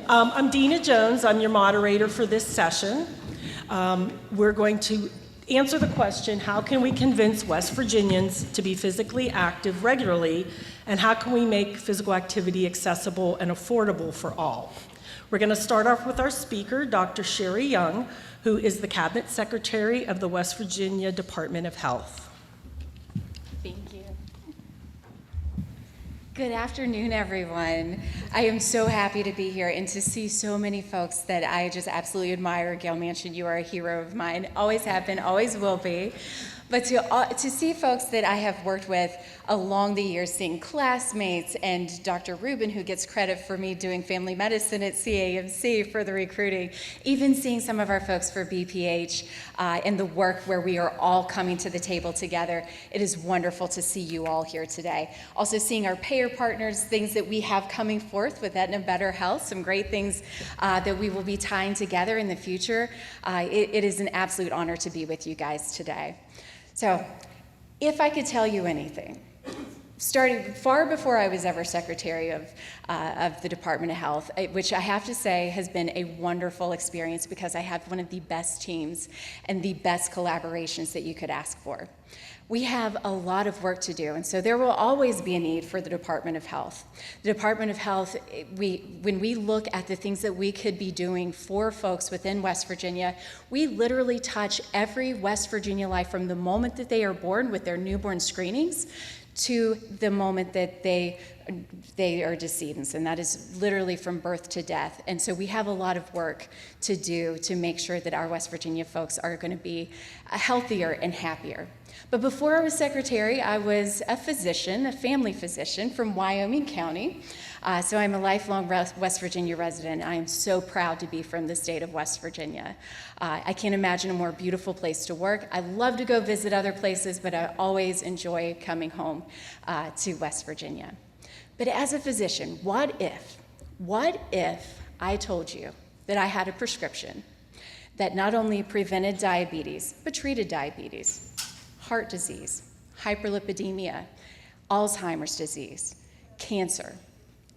I'm Dina Jones. I'm your moderator for this session. We're going to answer the question, how can we convince West Virginians to be physically active regularly, and how can we make physical activity accessible and affordable for all? We're going to start off with our speaker, Dr. Sherry Young, who is the Cabinet Secretary of the West Virginia Department of Health. Thank you. Good afternoon, everyone. I am so happy to be here and to see so many folks that I just absolutely admire. Gail Manchin, you are a hero of mine. Always have been, always will be. But to see folks that I have worked with along the years, seeing classmates and Dr. Rubin, who gets credit for me doing family medicine at CAMC for the recruiting, even seeing some of our folks for BPH and the work where we are all coming to the table together. It is wonderful to see you all here today. Also seeing our payer partners, things that we have coming forth with Aetna Better Health, some great things that we will be tying together in the future. It is an absolute honor to be with you guys today. So, if I could tell you anything, starting far before I was ever Secretary of the Department of Health, which I have to say has been a wonderful experience because I have one of the best teams and the best collaborations that you could ask for. We have a lot of work to do, and so there will always be a need for the Department of Health. The Department of Health, when we look at the things that we could be doing for folks within West Virginia, we literally touch every West Virginia life from the moment that they are born with their newborn screenings to the moment that they are decedents, and that is literally from birth to death. And so we have a lot of work to do to make sure that our West Virginia folks are going to be healthier and happier. But before I was secretary, I was a physician, a family physician from Wyoming County. So I'm a lifelong West Virginia resident. I am so proud to be from the state of West Virginia. I can't imagine a more beautiful place to work. I love to go visit other places, but I always enjoy coming home to West Virginia. But as a physician, what if I told you that I had a prescription that not only prevented diabetes, but treated diabetes, heart disease, hyperlipidemia, Alzheimer's disease, cancer,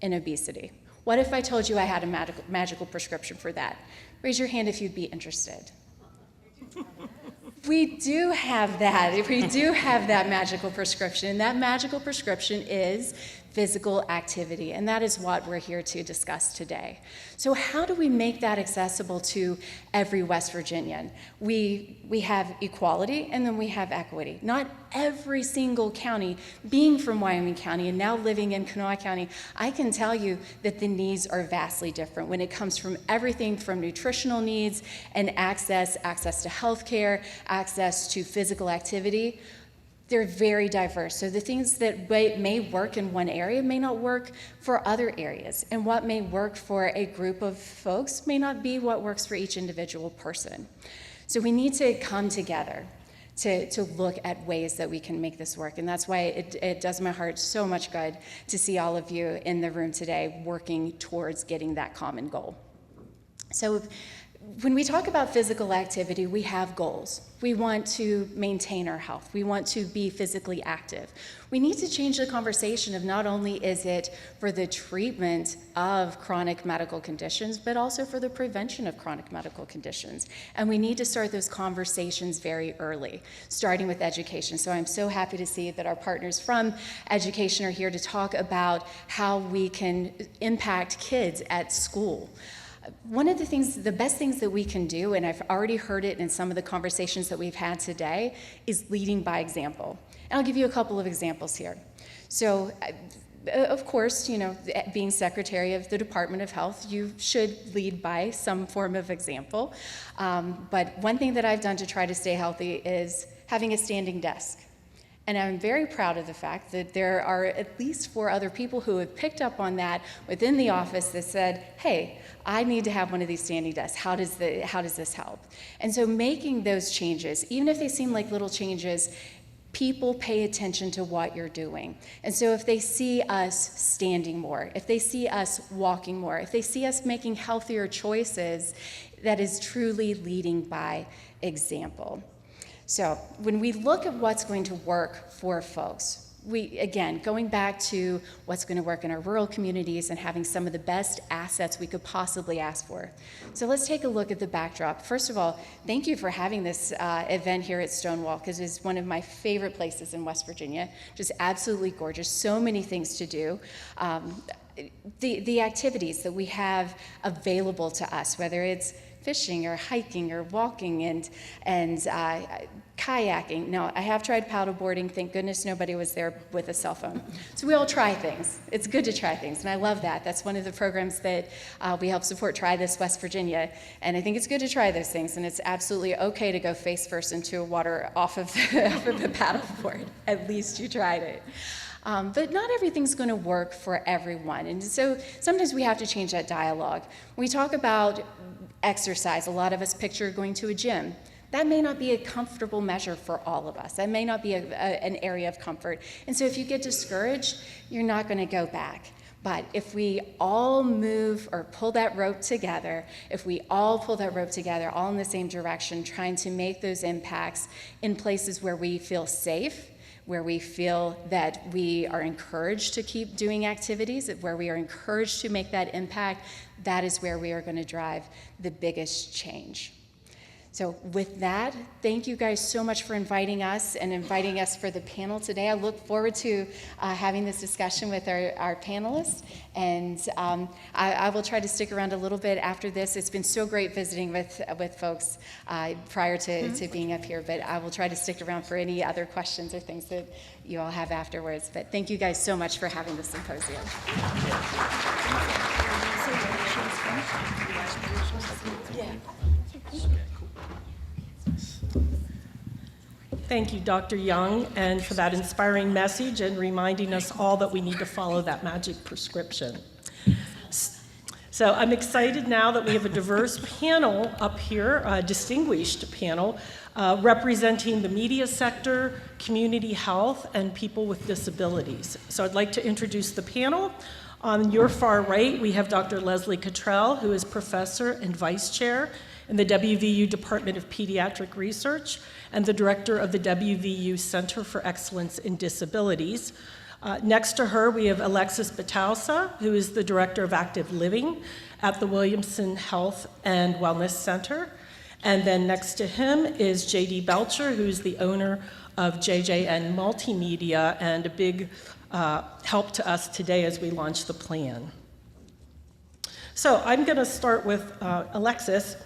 and obesity? What if I told you I had a magical prescription for that? Raise your hand if you'd be interested. We do have that. We do have that magical prescription. And that magical prescription is physical activity, and that is what we're here to discuss today. So how do we make that accessible to every West Virginian? We have equality, and then we have equity. Not every single county, being from Wyoming County and now living in Kanawha County, I can tell you that the needs are vastly different when it comes from everything from nutritional needs and access to healthcare, access to physical activity. They're very diverse. So the things that may work in one area may not work for other areas. And what may work for a group of folks may not be what works for each individual person. So we need to come together to look at ways that we can make this work. And that's why it does my heart so much good to see all of you in the room today working towards getting that common goal. So when we talk about physical activity, we have goals. We want to maintain our health. We want to be physically active. We need to change the conversation of not only is it for the treatment of chronic medical conditions, but also for the prevention of chronic medical conditions. And we need to start those conversations very early, starting with education. So I'm so happy to see that our partners from education are here to talk about how we can impact kids at school. One of the best things that we can do, and I've already heard it in some of the conversations that we've had today, is leading by example. And I'll give you a couple of examples here. So, of course, being Secretary of the Department of Health, you should lead by some form of example. But one thing that I've done to try to stay healthy is having a standing desk. And I'm very proud of the fact that there are at least 4 other people who have picked up on that within the office that said, hey, I need to have one of these standing desks. How does this help? And so making those changes, even if they seem like little changes, people pay attention to what you're doing. And so if they see us standing more, if they see us walking more, if they see us making healthier choices, that is truly leading by example. So when we look at what's going to work for folks, again, going back to what's going to work in our rural communities and having some of the best assets we could possibly ask for. So let's take a look at the backdrop. First of all, thank you for having this event here at Stonewall, because it's one of my favorite places in West Virginia. Just absolutely gorgeous. So many things to do. The activities that we have available to us, whether it's fishing or hiking or walking and kayaking. Now, I have tried paddleboarding. Thank goodness nobody was there with a cell phone. So we all try things. It's good to try things, and I love that. That's one of the programs that we help support, Try This West Virginia, and I think it's good to try those things, and it's absolutely okay to go face first into water off of the paddleboard. At least you tried it. But not everything's going to work for everyone, and so sometimes we have to change that dialogue. When we talk about exercise, a lot of us picture going to a gym. That may not be a comfortable measure for all of us. That may not be an area of comfort. And so if you get discouraged, you're not going to go back. But if we all move or pull that rope together, all in the same direction, trying to make those impacts in places where we feel safe, where we feel that we are encouraged to keep doing activities, where we are encouraged to make that impact, that is where we are going to drive the biggest change. So with that, thank you guys so much for inviting us for the panel today. I look forward to having this discussion with our panelists, and I will try to stick around a little bit after this. It's been so great visiting with folks prior to being up here, but I will try to stick around for any other questions or things that you all have afterwards. But thank you guys so much for having this symposium. Thank you, Dr. Young, and for that inspiring message and reminding us all that we need to follow that magic prescription. So I'm excited now that we have a diverse panel up here, a distinguished panel, representing the media sector, community health, and people with disabilities. So I'd like to introduce the panel. On your far right, we have Dr. Leslie Cottrell, who is professor and vice chair in the WVU Department of Pediatric Research and the director of the WVU Center for Excellence in Disabilities. Next to her, we have Alexis Batalsa, who is the director of active living at the Williamson Health and Wellness Center. And then next to him is J.D. Belcher, who's the owner of JJN Multimedia and a big help to us today as we launch the plan. So I'm going to start with Alexis.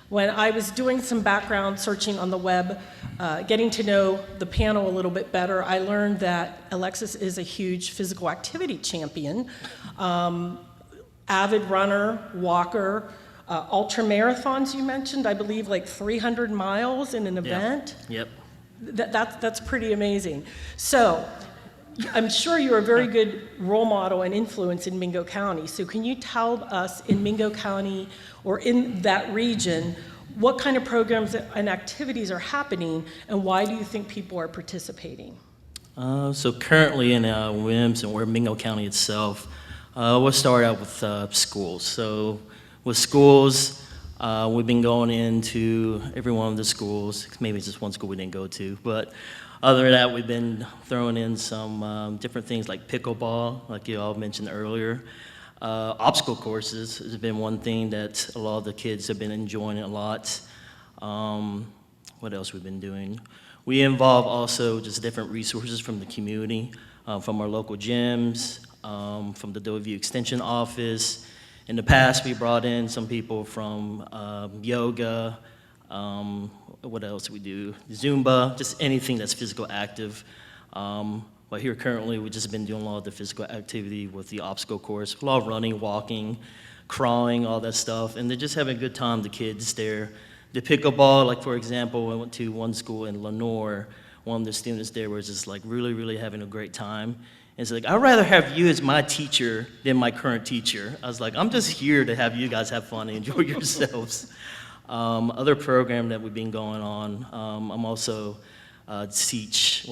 When I was doing some background searching on the web, getting to know the panel a little bit better, I learned that Alexis is a huge physical activity champion, avid runner, walker, ultra marathons you mentioned, I believe like 300 miles in an event. Yep. That's pretty amazing. So I'm sure you're a very good role model and influence in Mingo County. So can you tell us in Mingo County or in that region, what kind of programs and activities are happening, and why do you think people are participating? So currently in Williams and we're Mingo County itself, we'll start out with schools. So with schools, we've been going into every one of the schools, maybe just one school we didn't go to, but other than that, we've been throwing in some different things like pickleball, like you all mentioned earlier. Obstacle courses has been one thing that a lot of the kids have been enjoying a lot. What else we've been doing? We involve also just different resources from the community, from our local gyms, from the WVU Extension Office. In the past, we brought in some people from yoga, what else we do? Zumba, just anything that's physical active. But here currently, we've just been doing a lot of the physical activity with the obstacle course, a lot of running, walking, crawling, all that stuff, and they're just having a good time, the kids there. The pickleball, like for example, I went to one school in Lenore, one of the students there was just like really, really having a great time. And it's like, I'd rather have you as my teacher than my current teacher. I was like, I'm just here to have you guys have fun and enjoy yourselves. Other program that we've been going on, I'm also teach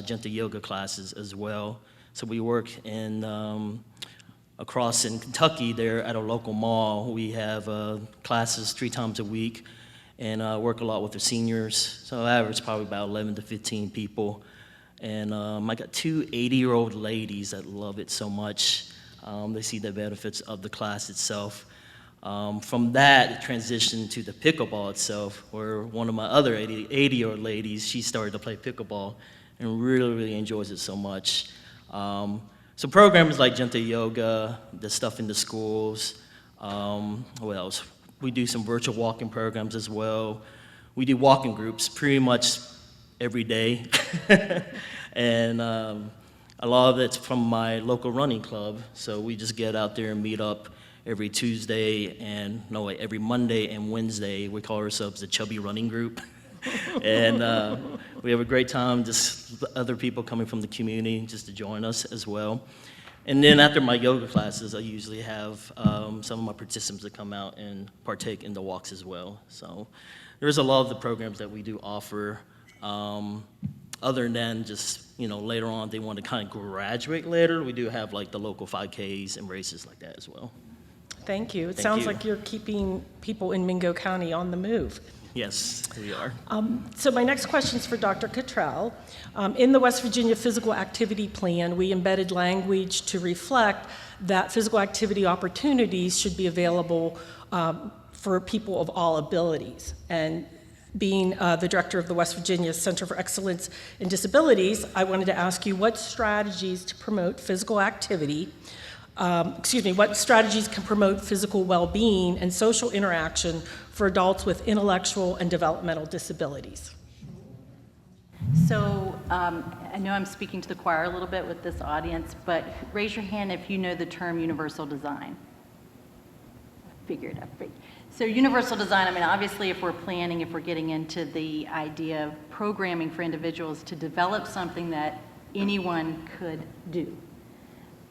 gentle yoga classes as well. So we work in across in Kentucky there at a local mall. We have classes 3 times a week and work a lot with the seniors. So I average probably about 11 to 15 people. And I got two 80-year-old ladies that love it so much. They see the benefits of the class itself. From that, it transitioned to the pickleball itself, where one of my other 80-year-old ladies, she started to play pickleball and really, really enjoys it so much. So programs like Genta Yoga, the stuff in the schools, what else? We do some virtual walking programs as well. We do walking groups pretty much every day. And a lot of it's from my local running club. So we just get out there and meet up every every Monday and Wednesday. We call ourselves the Chubby Running Group. And we have a great time, just other people coming from the community just to join us as well. And then after my yoga classes, I usually have some of my participants that come out and partake in the walks as well. So there's a lot of the programs that we do offer. Other than just, later on, they want to kind of graduate later, we do have like the local 5Ks and races like that as well. Thank you. It Thank sounds you. like you're keeping people in Mingo County on the move. Yes, we are. So my next question is for Dr. Cottrell. In the West Virginia Physical Activity Plan, we embedded language to reflect that physical activity opportunities should be available for people of all abilities. And being the director of the West Virginia Center for Excellence in Disabilities, I wanted to ask you what strategies to promote physical activity, what strategies can promote physical well-being and social interaction for adults with intellectual and developmental disabilities? So I know I'm speaking to the choir a little bit with this audience, but raise your hand if you know the term universal design. I figured. So universal design, obviously if we're planning, if we're getting into the idea of programming for individuals to develop something that anyone could do,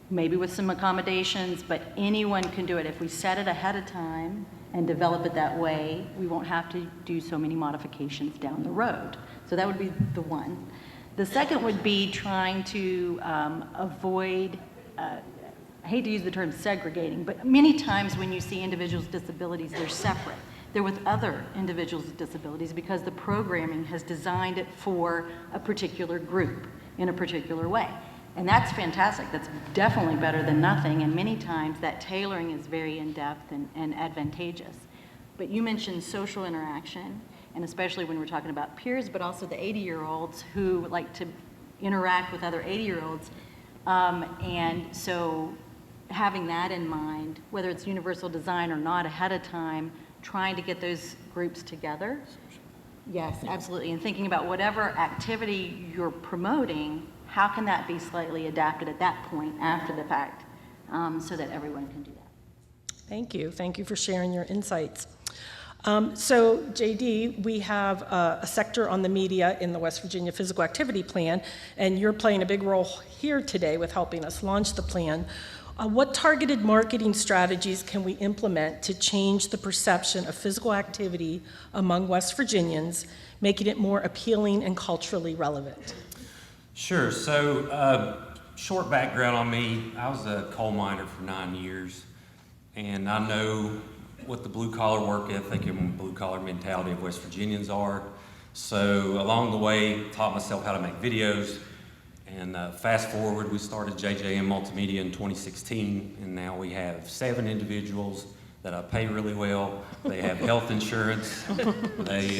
maybe with some accommodations, but anyone can do it. If we set it ahead of time and develop it that way, we won't have to do so many modifications down the road. So that would be the one. The second would be trying to avoid, I hate to use the term segregating, but many times when you see individuals with disabilities, they're separate. They're with other individuals with disabilities because the programming has designed it for a particular group in a particular way. And that's fantastic. That's definitely better than nothing. And many times that tailoring is very in-depth and advantageous. But you mentioned social interaction, and especially when we're talking about peers, but also the 80-year-olds who like to interact with other 80-year-olds. And so having that in mind, whether it's universal design or not ahead of time, trying to get those groups together. Yes, absolutely. And thinking about whatever activity you're promoting, how can that be slightly adapted at that point after the fact so that everyone can do that? Thank you. Thank you for sharing your insights. So, JD, we have a sector on the media in the West Virginia Physical Activity Plan, and you're playing a big role here today with helping us launch the plan. What targeted marketing strategies can we implement to change the perception of physical activity among West Virginians, making it more appealing and culturally relevant? Sure. So, short background on me. I was a coal miner for 9 years, and I know what the blue-collar work ethic and blue-collar mentality of West Virginians are. So, along the way, taught myself how to make videos. And fast forward, we started JJM Multimedia in 2016, and now we have 7 individuals that I pay really well. They have health insurance. They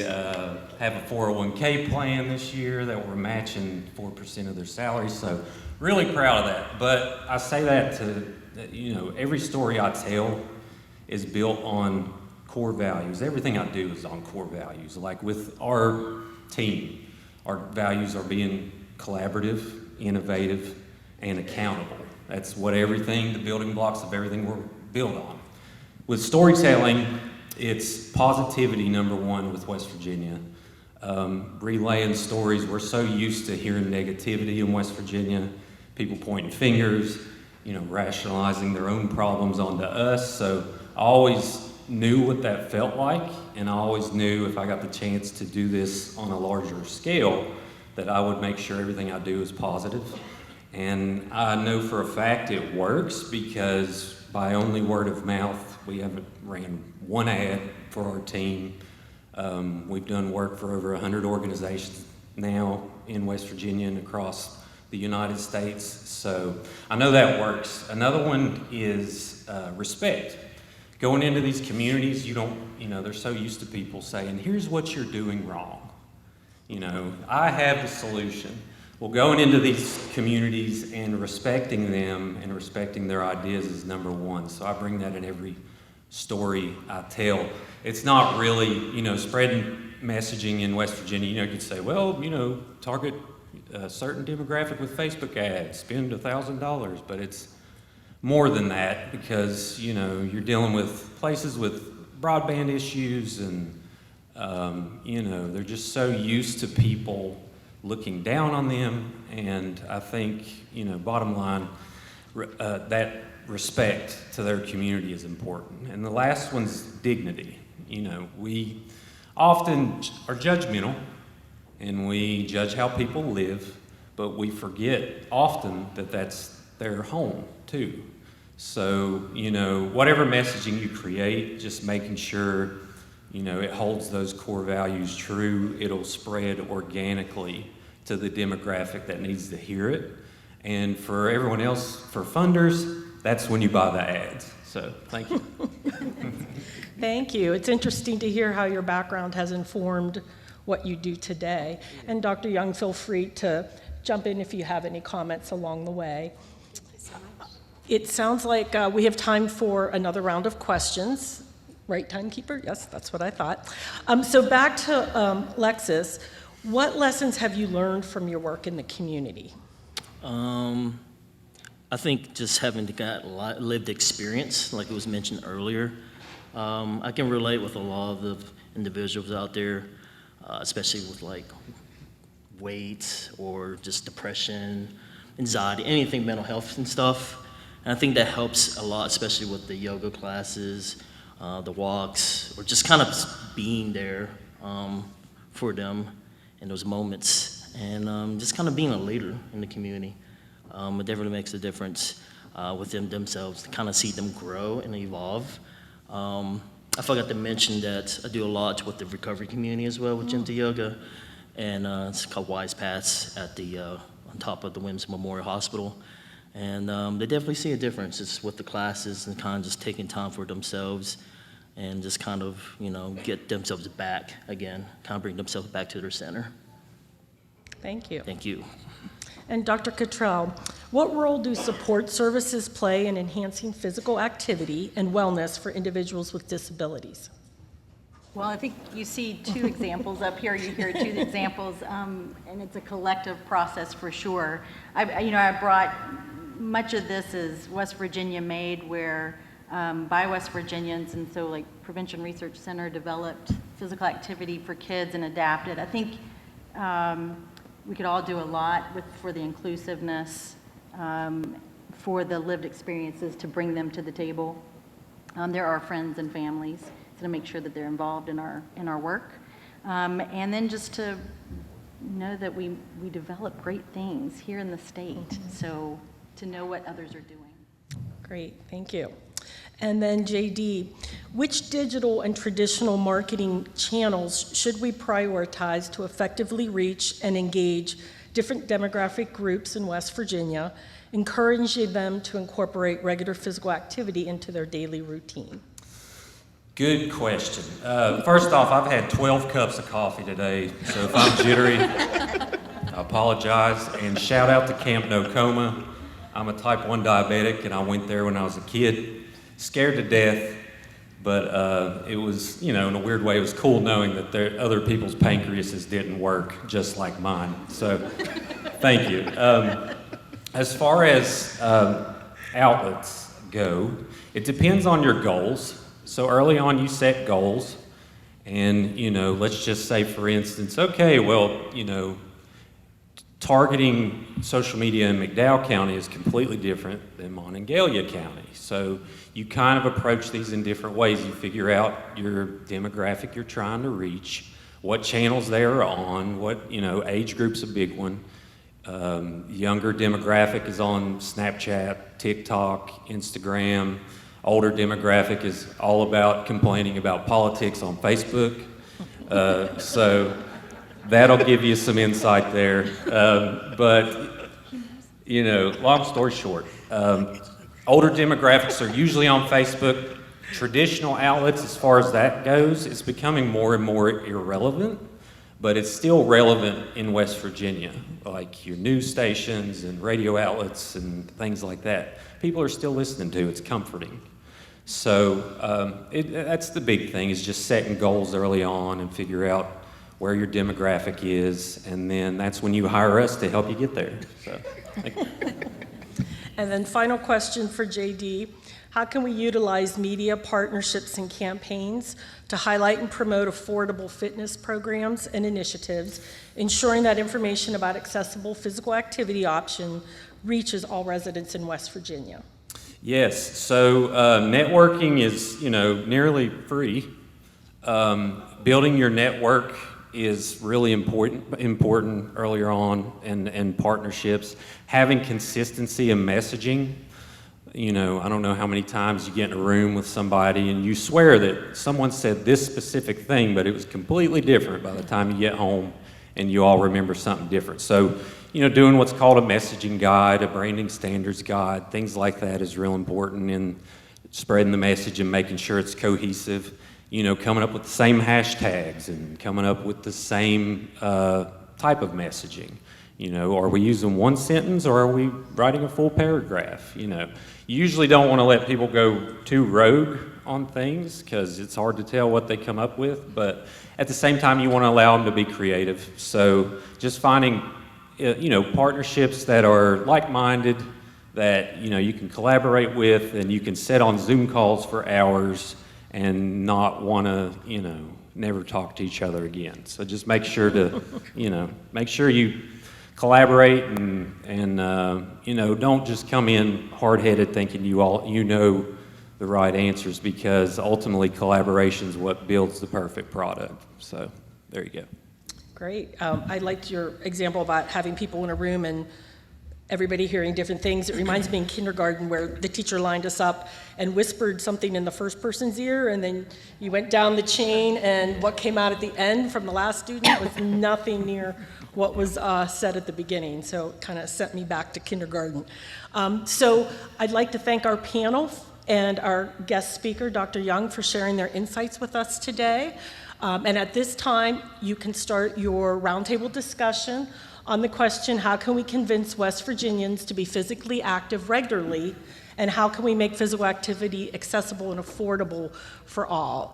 have a 401k plan this year that we're matching 4% of their salary. So really proud of that. But I say that to, every story I tell is built on core values. Everything I do is on core values. Like with our team, our values are being collaborative, innovative, and accountable. That's what the building blocks of everything we're built on. With storytelling, it's positivity, number one, with West Virginia. Relaying stories, we're so used to hearing negativity in West Virginia, people pointing fingers, rationalizing their own problems onto us. So I always knew what that felt like, and I always knew if I got the chance to do this on a larger scale, that I would make sure everything I do is positive. And I know for a fact it works because by only word of mouth, we haven't ran one ad for our team. We've done work for over 100 organizations now, in West Virginia and across the United States. So I know that works. Another one is respect. Going into these communities, they're so used to people saying, here's what you're doing wrong. I have the solution. Well, going into these communities and respecting them and respecting their ideas is number one. So I bring that in every story I tell. It's not really, spreading messaging in West Virginia. You could say, well, target a certain demographic with Facebook ads, spend $1,000, but it's more than that because, you're dealing with places with broadband issues and, they're just so used to people looking down on them. And I think, bottom line, that respect to their community is important. And the last one's dignity. We often are judgmental and we judge how people live, but we forget often that that's their home too. So, whatever messaging you create, just making sure, it holds those core values true, it'll spread organically to the demographic that needs to hear it. And for everyone else, for funders, that's when you buy the ads. So, thank you. Thank you. It's interesting to hear how your background has informed what you do today. And Dr. Young, feel free to jump in if you have any comments along the way. It sounds like we have time for another round of questions. Right, timekeeper? Yes, that's what I thought. So back to Lexus. What lessons have you learned from your work in the community? I think just having got a lot lived experience, like it was mentioned earlier. I can relate with a lot of the individuals out there, especially with like weight or just depression, anxiety, anything mental health and stuff. And I think that helps a lot, especially with the yoga classes, the walks, or just kind of being there for them in those moments. And just kind of being a leader in the community. It definitely makes a difference with them themselves, to kind of see them grow and evolve. I forgot to mention that I do a lot with the recovery community as well with Jinta Yoga, and it's called Wise Paths at the on top of the Women's Memorial Hospital. And they definitely see a difference. It's with the classes and kind of just taking time for themselves and just kind of, get themselves back again, kind of bring themselves back to their center. Thank you. Thank you. And Dr. Cottrell, what role do support services play in enhancing physical activity and wellness for individuals with disabilities? Well, I think you see two examples up here. You hear two examples, and it's a collective process for sure. I brought much of this is West Virginia made, where by West Virginians, and so like Prevention Research Center developed physical activity for kids and adapted. I think we could all do a lot for the inclusiveness, for the lived experiences to bring them to the table. There are friends and families to make sure that they're involved in our work, and then just to know that we develop great things here in the state. So to know what others are doing. Great, thank you. And then JD, which digital and traditional marketing channels should we prioritize to effectively reach and engage different demographic groups in West Virginia, encouraging them to incorporate regular physical activity into their daily routine? Good question. First off, I've had 12 cups of coffee today, so if I'm jittery, I apologize. And shout out to Camp No Coma. I'm a type 1 diabetic, and I went there when I was a kid, scared to death, but it was, in a weird way, it was cool knowing that other people's pancreases didn't work just like mine. So thank you. As far as outlets go, it depends on your goals. So early on, you set goals, and, let's just say, for instance, okay, well, targeting social media in McDowell County is completely different than Monongalia County. So you kind of approach these in different ways. You figure out your demographic you're trying to reach, what channels they are on, what, age group's a big one. Younger demographic is on Snapchat, TikTok, Instagram. Older demographic is all about complaining about politics on Facebook. So That'll give you some insight there. But, you know, long story short, older demographics are usually on Facebook. Traditional outlets, as far as that goes, it's becoming more and more irrelevant, but it's still relevant in West Virginia, like your news stations and radio outlets and things like that. People are still listening to. It's comforting. So that's the big thing, is just setting goals early on and figure out where your demographic is, and then that's when you hire us to help you get there. So, And then final question for JD. How can we utilize media partnerships and campaigns to highlight and promote affordable fitness programs and initiatives, ensuring that information about accessible physical activity option reaches all residents in West Virginia? yes, so networking is, you know, nearly free. Building your network is really important earlier on, and partnerships. Having consistency in messaging. You know, I don't know how many times you get in a room with somebody and you swear that someone said this specific thing, but it was completely different by the time you get home and you all remember something different. So, you know, doing what's called a messaging guide, a branding standards guide, things like that is real important in spreading the message and making sure it's cohesive. You know, coming up with the same hashtags and coming up with the same type of messaging. You know, are we using one sentence or are we writing a full paragraph? You know, you usually don't want to let people go too rogue on things because it's hard to tell what they come up with, but at the same time you want to allow them to be creative. So just finding, you know, partnerships that are like-minded, that, you know, you can collaborate with and you can sit on Zoom calls for hours and not want to, you know, never talk to each other again. So just make sure to, you know, make sure you collaborate and you know, don't just come in hard-headed thinking you know the right answers, because ultimately collaboration is what builds the perfect product. So there you go. Great. I liked your example about having people in a room and everybody hearing different things. It reminds me in kindergarten where the teacher lined us up and whispered something in the first person's ear, and then you went down the chain, and what came out at the end from the last student was nothing near what was said at the beginning. So it kind of sent me back to kindergarten. So I'd like to thank our panel and our guest speaker, Dr. Young, for sharing their insights with us today. And at this time, you can start your roundtable discussion on the question, how can we convince West Virginians to be physically active regularly, and how can we make physical activity accessible and affordable for all?